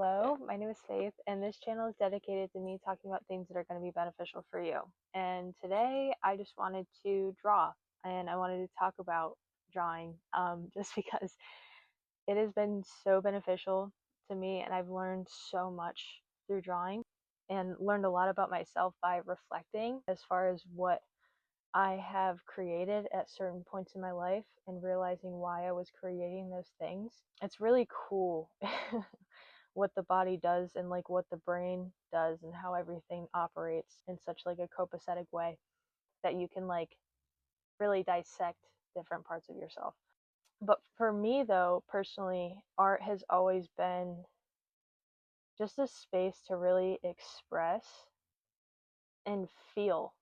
Hello, my name is Faith, and this channel is dedicated to me talking about things that are going to be beneficial for you. And today I just wanted to draw, and I wanted to talk about drawing just because it has been so beneficial to me, and I've learned so much through drawing and learned a lot about myself by reflecting as far as what I have created at certain points in my life and realizing why I was creating those things. It's really cool what the body does and like what the brain does and how everything operates in such like a copacetic way that you can like really dissect different parts of yourself. But for me though, personally, art has always been just a space to really express and feel.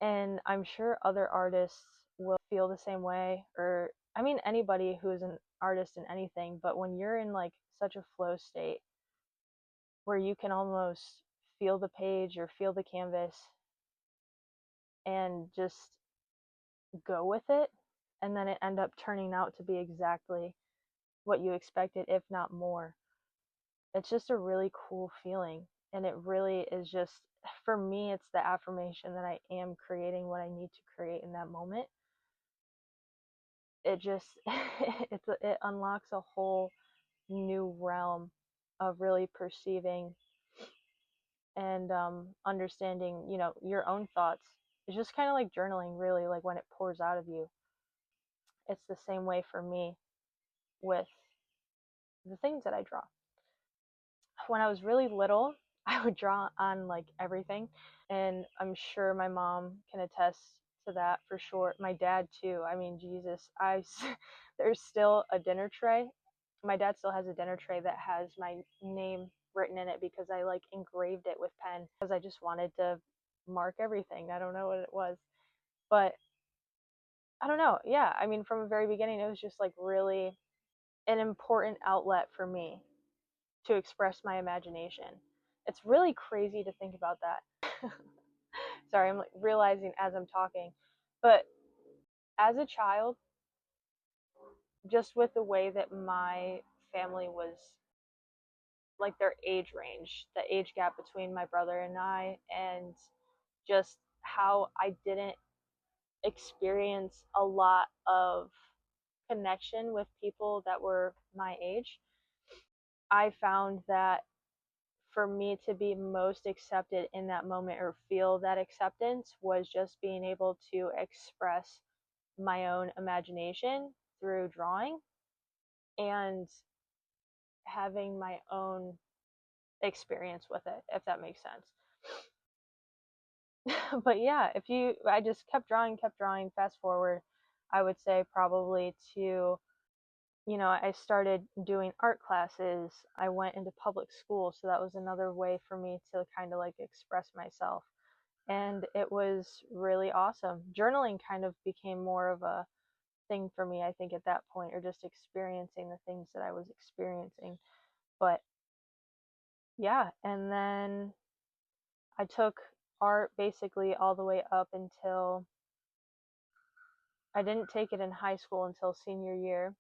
And I'm sure other artists will feel the same way, or I mean anybody who is an artist in anything, but when you're in like such a flow state where you can almost feel the page or feel the canvas and just go with it, and then it end up turning out to be exactly what you expected, if not more. It's just a really cool feeling, and it really is just, for me, it's the affirmation that I am creating what I need to create in that moment. It just it unlocks a whole new realm of really perceiving and understanding, your own thoughts. It's just kind of like journaling, really, like when it pours out of you. It's the same way for me with the things that I draw. When I was really little, I would draw on like everything, and I'm sure my mom can attest to that for sure. My dad too. I mean, Jesus, there's still a dinner tray. My dad still has a dinner tray that has my name written in it because I like engraved it with pen because I just wanted to mark everything. I don't know what it was, but I don't know. Yeah, I mean, from the very beginning, it was just like really an important outlet for me to express my imagination. It's really crazy to think about that. Sorry, I'm like realizing as I'm talking. But as a child, just with the way that my family was, like their age range, the age gap between my brother and I, and just how I didn't experience a lot of connection with people that were my age, I found that for me to be most accepted in that moment or feel that acceptance was just being able to express my own imagination through drawing and having my own experience with it, if that makes sense. But yeah, I just kept drawing, fast forward, I would say probably to, I started doing art classes. I went into public school, so that was another way for me to kind of like express myself. And it was really awesome. Journaling kind of became more of a thing for me, I think, at that point, or just experiencing the things that I was experiencing. But yeah, and then I took art basically all the way up until I didn't take it in high school until senior year.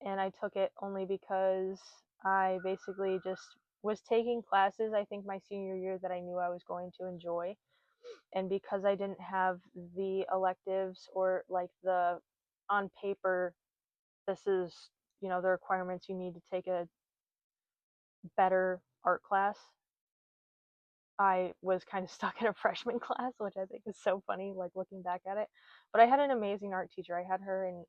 And I took it only because I basically just was taking classes, I think, my senior year that I knew I was going to enjoy. And because I didn't have the electives or like the on paper, this is, the requirements, you need to take a better art class, I was kind of stuck in a freshman class, which I think is so funny, like looking back at it. But I had an amazing art teacher. I had her in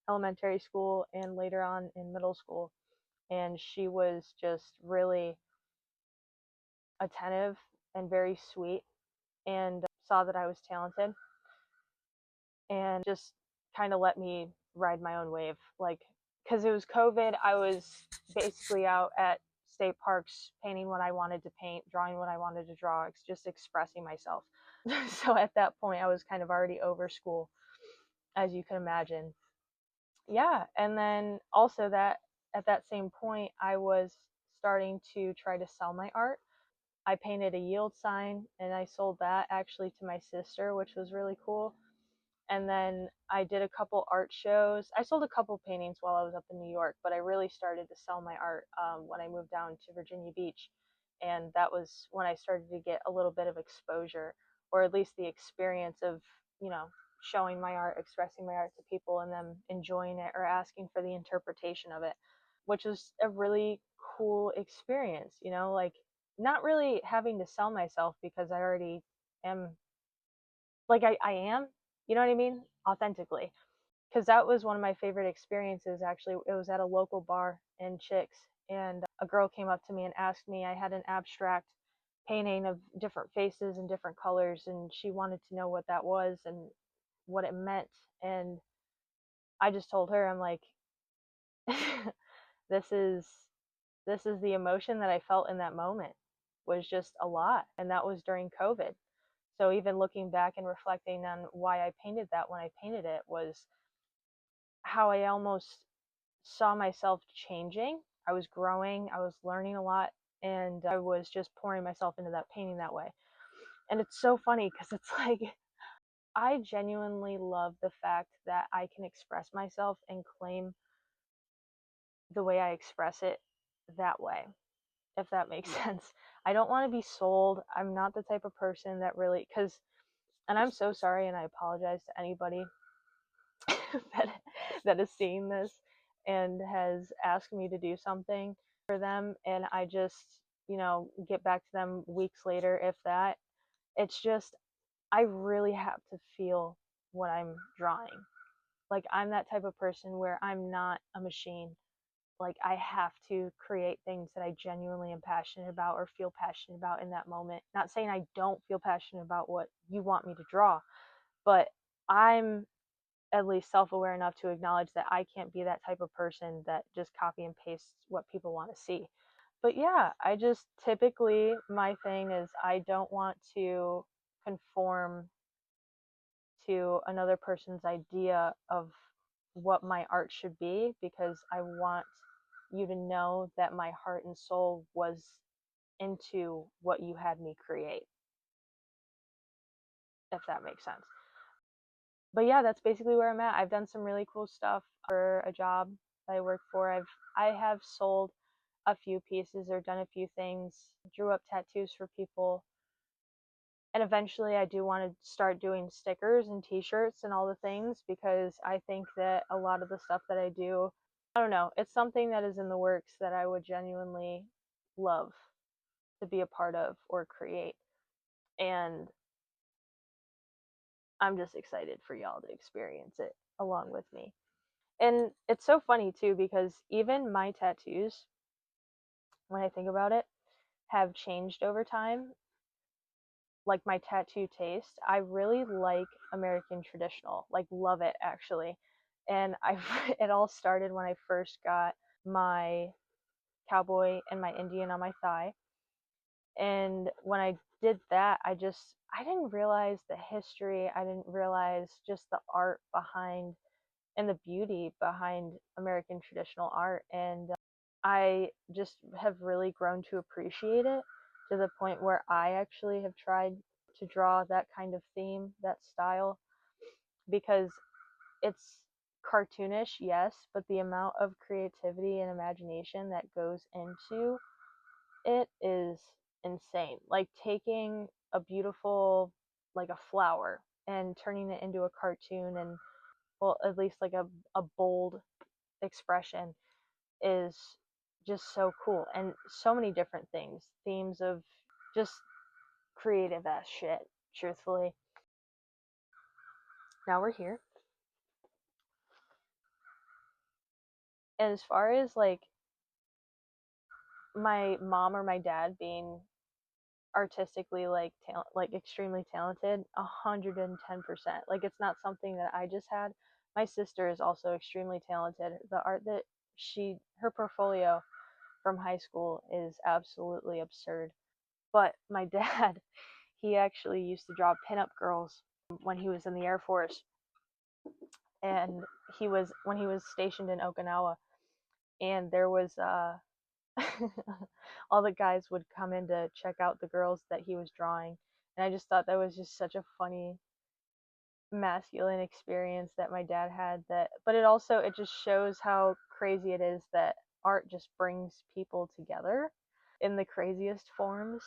elementary school and later on in middle school. And she was just really attentive and very sweet and saw that I was talented and just kind of let me ride my own wave. Like, because it was COVID, I was basically out at state parks painting what I wanted to paint, drawing what I wanted to draw, just expressing myself. So at that point, I was kind of already over school, as you can imagine. Yeah, and then also that at that same point, I was starting to try to sell my art. I painted a yield sign and I sold that actually to my sister, which was really cool. And then I did a couple art shows. I sold a couple paintings while I was up in New York, but I really started to sell my art when I moved down to Virginia Beach. And that was when I started to get a little bit of exposure, or at least the experience of, you know, showing my art, expressing my art to people, and them enjoying it or asking for the interpretation of it, which was a really cool experience, you know, like not really having to sell myself because I already am, like I am, you know what I mean? Authentically. Because that was one of my favorite experiences, actually. It was at a local bar in Chicks, and a girl came up to me and asked me, I had an abstract painting of different faces and different colors, and she wanted to know what that was and what it meant. And I just told her, I'm like, this is this is the emotion that I felt in that moment, was just a lot, and that was during COVID. So even looking back and reflecting on why I painted that when I painted it was how I almost saw myself changing. I was growing, I was learning a lot, and I was just pouring myself into that painting that way. And it's so funny because it's like I genuinely love the fact that I can express myself and claim the way I express it that way, if that makes sense. I don't want to be sold. I'm not the type of person that really, because, and I'm so sorry and I apologize to anybody that that is seeing this and has asked me to do something for them, and I just, you know, get back to them weeks later, if that. It's just I really have to feel what I'm drawing. Like I'm that type of person where I'm not a machine. Like I have to create things that I genuinely am passionate about or feel passionate about in that moment. Not saying I don't feel passionate about what you want me to draw, but I'm at least self-aware enough to acknowledge that I can't be that type of person that just copy and pastes what people want to see. But yeah, I just typically, my thing is I don't want to conform to another person's idea of what my art should be, because I want you to know that my heart and soul was into what you had me create, if that makes sense. But yeah, that's basically where I'm at. I've done some really cool stuff for a job that I work for. I have sold a few pieces or done a few things, drew up tattoos for people. And eventually I do want to start doing stickers and t-shirts and all the things, because I think that a lot of the stuff that I do, I don't know, it's something that is in the works that I would genuinely love to be a part of or create. And I'm just excited for y'all to experience it along with me. And it's so funny too, because even my tattoos, when I think about it, have changed over time. Like my tattoo taste, I really like American traditional, like love it actually. And I it all started when I first got my cowboy and my Indian on my thigh. And when I did that, I didn't realize the history. I didn't realize just the art behind and the beauty behind American traditional art. And I just have really grown to appreciate it, to the point where I actually have tried to draw that kind of theme, that style, because it's cartoonish, yes, but the amount of creativity and imagination that goes into it is insane. Like taking a beautiful, like a flower, and turning it into a cartoon, and well, at least like a bold expression, is just so cool. And so many different things, themes of just creative ass shit, truthfully. Now we're here. And as far as like my mom or my dad being artistically like like extremely talented, 110%. Like it's not something that I just had. My sister is also extremely talented. The art that her portfolio from high school is absolutely absurd. But my dad, he actually used to draw pinup girls when he was in the Air Force, and when he was stationed in Okinawa, and there was all the guys would come in to check out the girls that he was drawing, and I just thought that was just such a funny masculine experience that my dad had, that but it also, it just shows how crazy it is that art just brings people together in the craziest forms,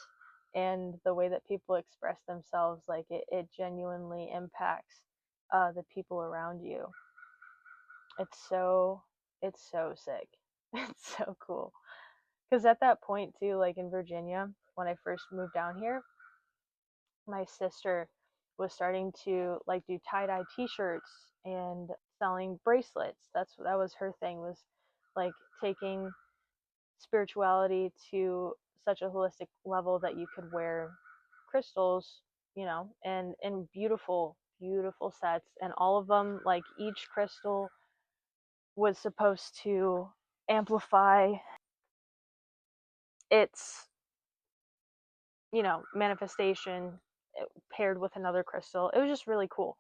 and the way that people express themselves, like it genuinely impacts the people around you. it's so it's so sick. It's so cool, because at that point too, like in Virginia, when I first moved down here, my sister was starting to like do tie-dye t-shirts and selling bracelets. That was her thing, was like taking spirituality to such a holistic level that you could wear crystals, and in beautiful sets, and all of them, like each crystal was supposed to amplify its, manifestation, paired with another crystal. It was just really cool.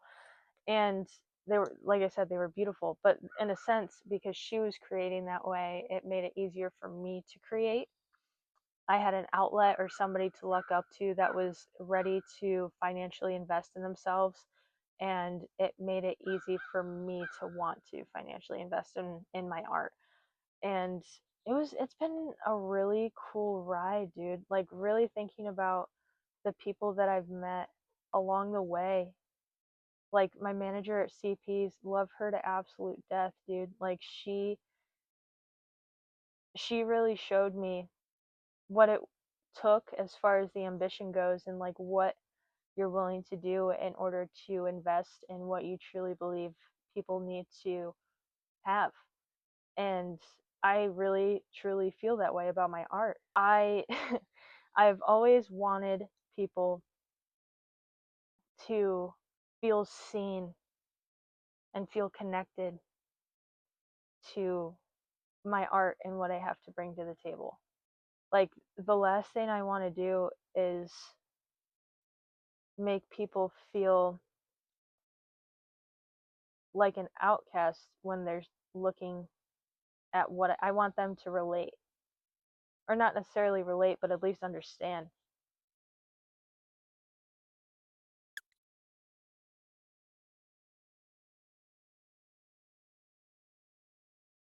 And they were, like I said, they were beautiful, but in a sense, because she was creating that way, it made it easier for me to create. I had an outlet or somebody to look up to that was ready to financially invest in themselves, and it made it easy for me to want to financially invest in my art. And it's been a really cool ride, dude. Like really thinking about the people that I've met along the way. Like my manager at CP's, love her to absolute death, dude. Like she really showed me what it took as far as the ambition goes, and like what you're willing to do in order to invest in what you truly believe people need to have. And I really truly feel that way about my art. I've always wanted people to feel seen and feel connected to my art and what I have to bring to the table. Like the last thing I want to do is make people feel like an outcast when they're looking at what I want them to relate, or not necessarily relate, but at least understand.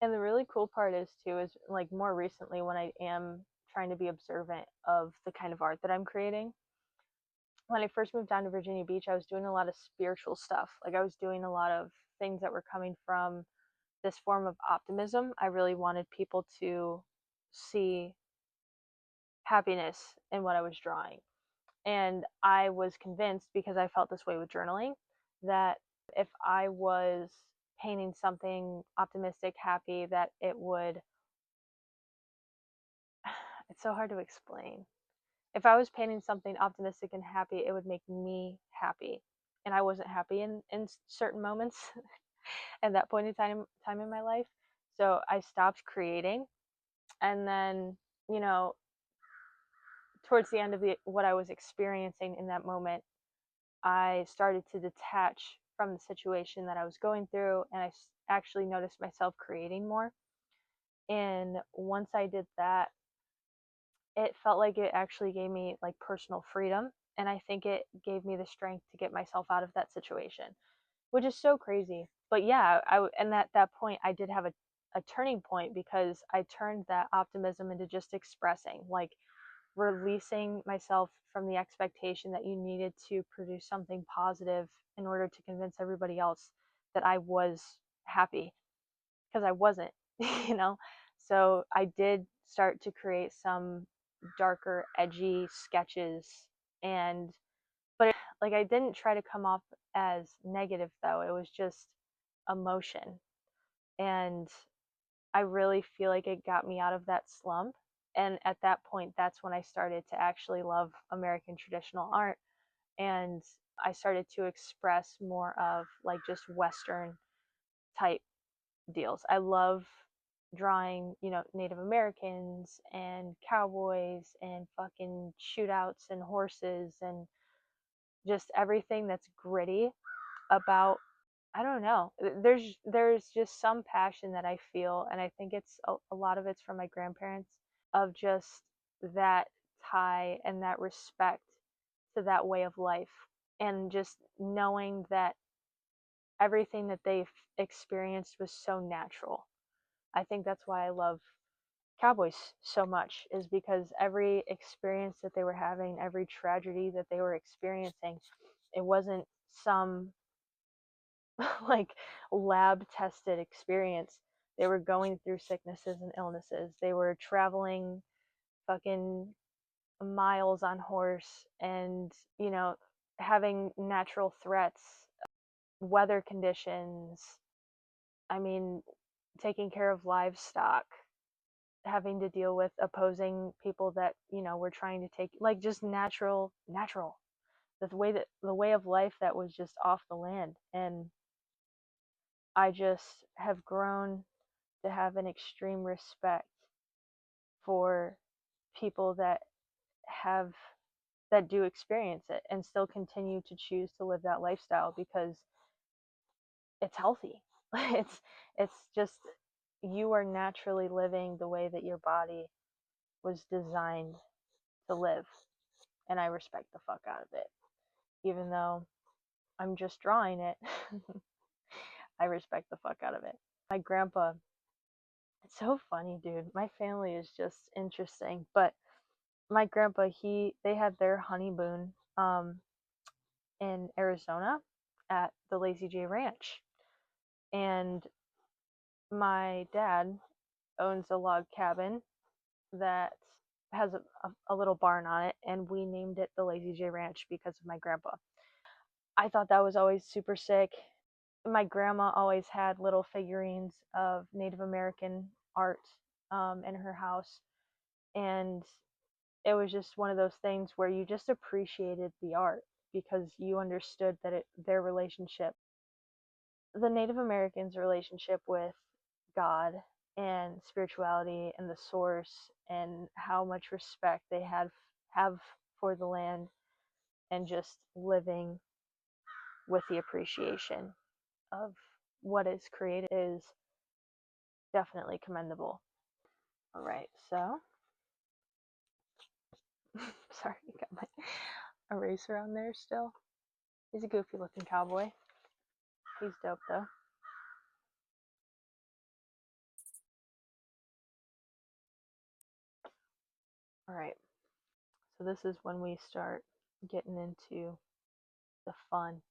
And the really cool part is too, is like more recently when I am trying to be observant of the kind of art that I'm creating. When I first moved down to Virginia Beach, I was doing a lot of spiritual stuff. Like I was doing a lot of things that were coming from this form of optimism. I really wanted people to see happiness in what I was drawing. And I was convinced, because I felt this way with journaling, that if I was painting something optimistic, happy, that it would, it's so hard to explain. If I was painting something optimistic and happy, it would make me happy. And I wasn't happy in certain moments at that point in time in my life. So I stopped creating. And then, you know, towards the end of what I was experiencing in that moment, I started to detach from the situation that I was going through, and I actually noticed myself creating more. And once I did that, it felt like it actually gave me like personal freedom, and I think it gave me the strength to get myself out of that situation, which is so crazy. But yeah, and at that point I did have a turning point, because I turned that optimism into just expressing, like releasing myself from the expectation that you needed to produce something positive in order to convince everybody else that I was happy, because I wasn't, you know? So I did start to create some darker, edgy sketches, and like I didn't try to come off as negative though. It was just emotion. And I really feel like it got me out of that slump. And at that point, that's when I started to actually love American traditional art. And I started to express more of like just Western type deals. I love drawing, Native Americans and cowboys and fucking shootouts and horses and just everything that's gritty about, I don't know. There's just some passion that I feel, and I think it's a lot of it's from my grandparents, of just that tie and that respect to that way of life, and just knowing that everything that they've experienced was so natural. I think that's why I love cowboys so much, is because every experience that they were having, every tragedy that they were experiencing, it wasn't some like lab tested experience. They were going through sicknesses and illnesses. They were traveling fucking miles on horse and, having natural threats, weather conditions. I mean, taking care of livestock, having to deal with opposing people that, were trying to take, like, just natural. The way of life that was just off the land. And I just have grown to have an extreme respect for people have that do experience it and still continue to choose to live that lifestyle, because it's healthy. It's just, you are naturally living the way that your body was designed to live, and I respect the fuck out of it. Even though I'm just drawing it, I respect the fuck out of it. My grandpa, it's so funny, dude. My family is just interesting, but my grandpa, they had their honeymoon in Arizona at the Lazy J Ranch. And my dad owns a log cabin that has a little barn on it, and we named it the Lazy J Ranch because of my grandpa. I thought that was always super sick. My grandma always had little figurines of Native American art in her house, and it was just one of those things where you just appreciated the art because you understood that their relationship, the Native Americans' relationship with God and spirituality and the source, and how much respect they have for the land, and just living with the appreciation of what is created, is definitely commendable. All right, so sorry, you got my eraser on there still. He's a goofy looking cowboy. He's dope though. All right, so this is when we start getting into the fun.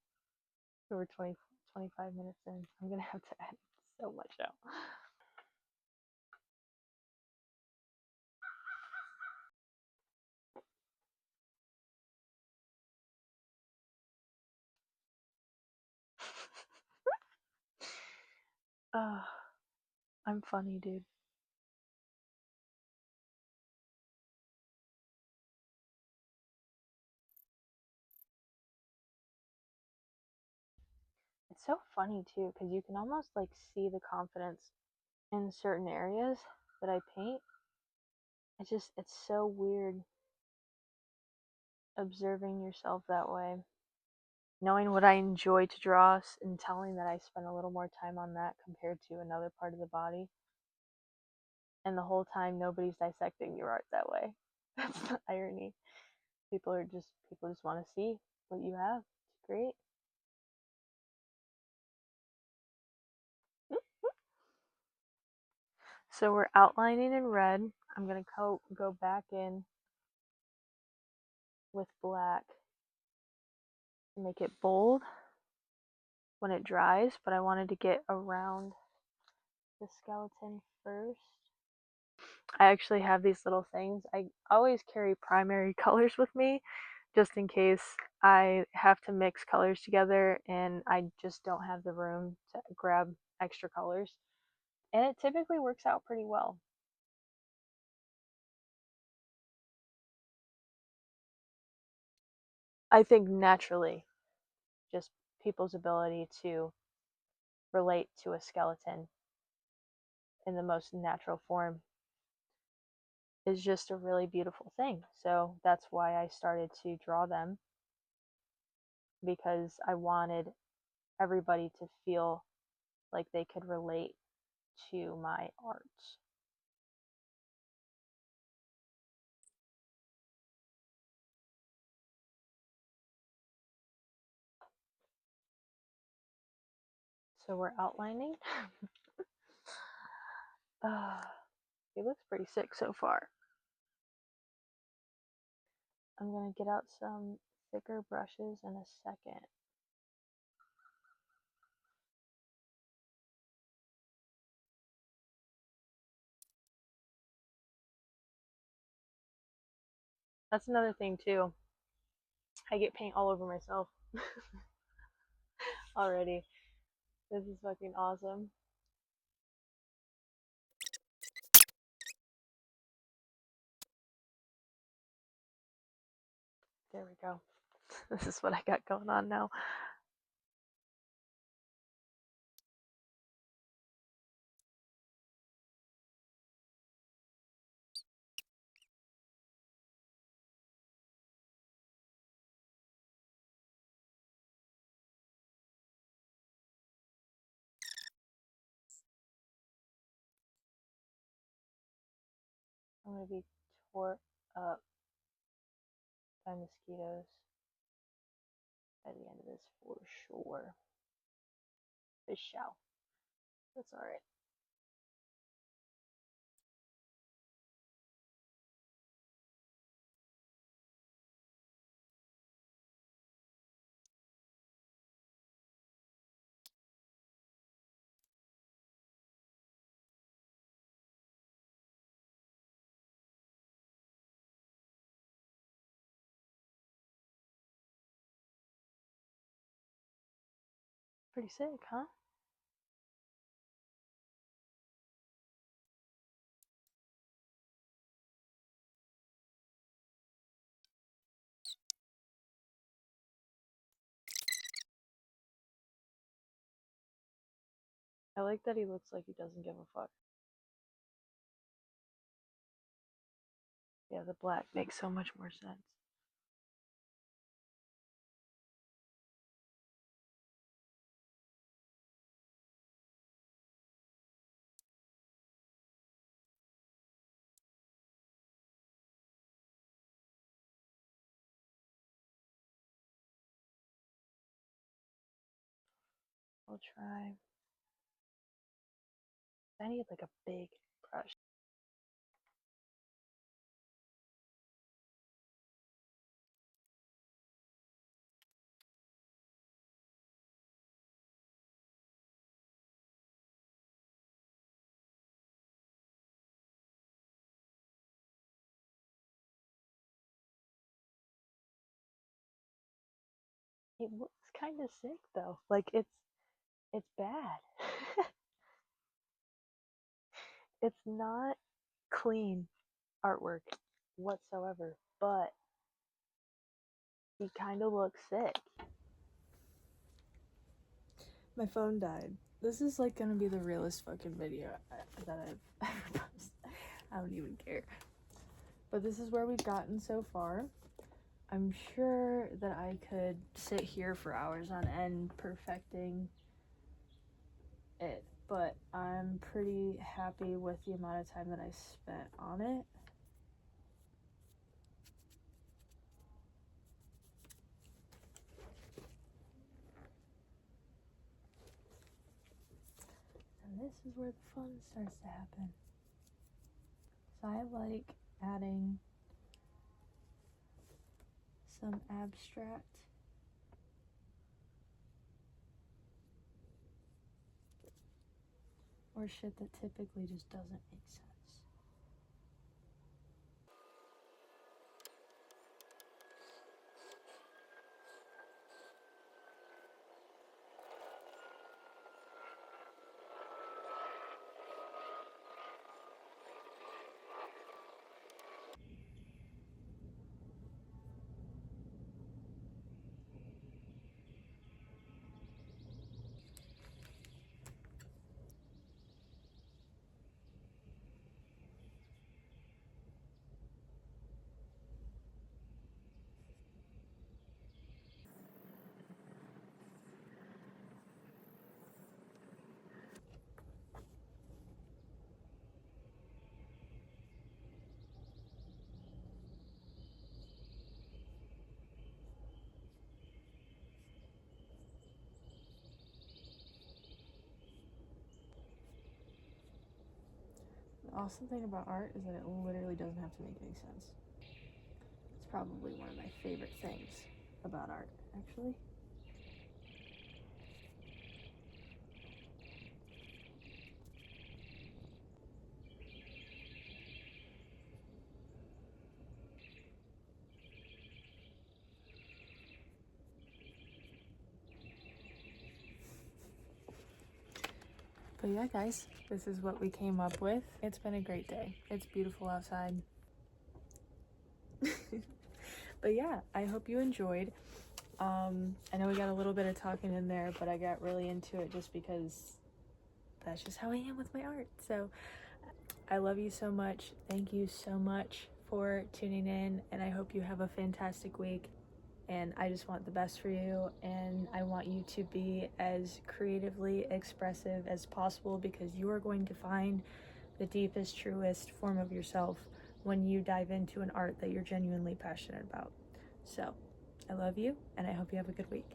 We're 25 minutes in. I'm gonna have to edit so much out. I'm funny, dude. It's so funny too, because you can almost like see the confidence in certain areas that I paint. It's so weird observing yourself that way. Knowing what I enjoy to draw and telling that I spend a little more time on that compared to another part of the body. And the whole time nobody's dissecting your art that way. That's the irony. People just want to see what you have to create. So we're outlining in red. I'm gonna go back in with black and make it bold when it dries, but I wanted to get around the skeleton first. I actually have these little things. I always carry primary colors with me just in case I have to mix colors together and I just don't have the room to grab extra colors. And it typically works out pretty well. I think naturally, just people's ability to relate to a skeleton in the most natural form is just a really beautiful thing. So that's why I started to draw them, because I wanted everybody to feel like they could relate to my art. So we're outlining. He looks pretty sick so far. I'm gonna get out some thicker brushes in a second. That's another thing too. I get paint all over myself already. This is fucking awesome. There we go. This is what I got going on now. I'm gonna be tore up by mosquitoes by the end of this for sure. Fish show. That's alright. Pretty sick, huh? I like that he looks like he doesn't give a fuck. Yeah, the black makes so much more sense. I'll try. I need like a big brush. It looks kind of sick though. Like it's bad. It's not clean artwork whatsoever, but he kind of looks sick. My phone died. This is like gonna be the realest fucking video that I've ever posted. I don't even care. But this is where we've gotten so far. I'm sure that I could sit here for hours on end perfecting it, but I'm pretty happy with the amount of time that I spent on it. And this is where the fun starts to happen. So I like adding some abstract or shit that typically just doesn't make sense. awesome thing about art is that it literally doesn't have to make any sense. It's probably one of my favorite things about art, actually. But yeah, guys, this is what we came up with. It's been a great day. It's beautiful outside. But yeah, I hope you enjoyed. I know we got a little bit of talking in there, but I got really into it just because that's just how I am with my art. So I love you so much. Thank you so much for tuning in, and I hope you have a fantastic week. And I just want the best for you, and I want you to be as creatively expressive as possible, because you are going to find the deepest, truest form of yourself when you dive into an art that you're genuinely passionate about. So I love you, and I hope you have a good week.